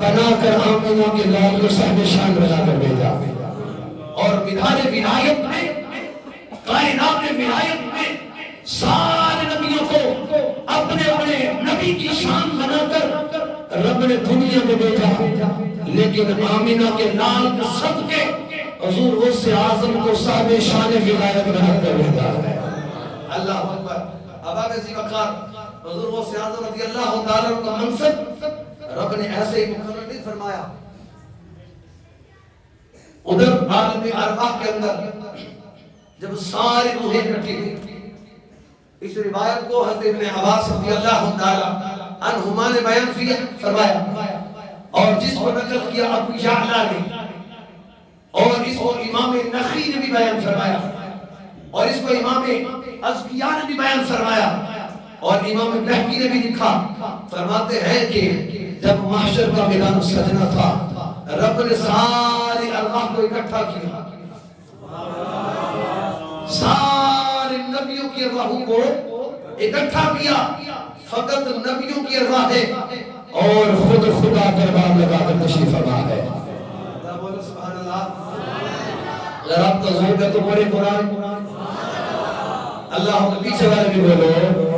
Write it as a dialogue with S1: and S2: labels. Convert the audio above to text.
S1: بنا کر آمینہ کے لال کو صاحب شان بنا کر بھیجا، اور مدار ولایت میں، کائنات ولایت میں سارے نبیوں کو اپنے اپنے نبی کی شان بنا کر رب نے دنیا میں بھیجا، لیکن آمینہ کے لال کے صدقے حضور غوث اعظم کو صاحب شان ولایت بنا کر بھیجا ہے۔ اللہ اکبر۔ ابا بزی وقار حضور غوث اعظم رضی اللہ تعالیٰ کا منصب رب نے ایسے ہی مقرر نہیں فرمایا۔ ادھر عالم ارواح کے اندر جب ساری روحیں اکٹھی ہوئی، اس روایت کو حضرت ابن عباس رضی اللہ تعالیٰ عنہما نے بیان فرمایا، اور جس کو نقل کیا ابو یعلا نے، اور اس کو امام نخعی نے بھی بیان فرمایا، اور اس کو امام ازکیاء نے بھی بیان فرمایا، اور امام بہقی نے بھی لکھا، فرماتے ہیں کہ جب محشر کا میدان سجنا تھا، رب نے ساری ارواح کو اکٹھا کیا، سارے نبیوں کی ارواحوں کو اکٹھا کیا، فقط نبیوں کی ارواح ہے، اور خود خدا دربار لگا کر تشریف فرما ہے۔ سبحان اللہ۔ اگر آپ کا ذوق ہے تو پڑھیں قرآن، اللہ پیچھے والے بھی بولو۔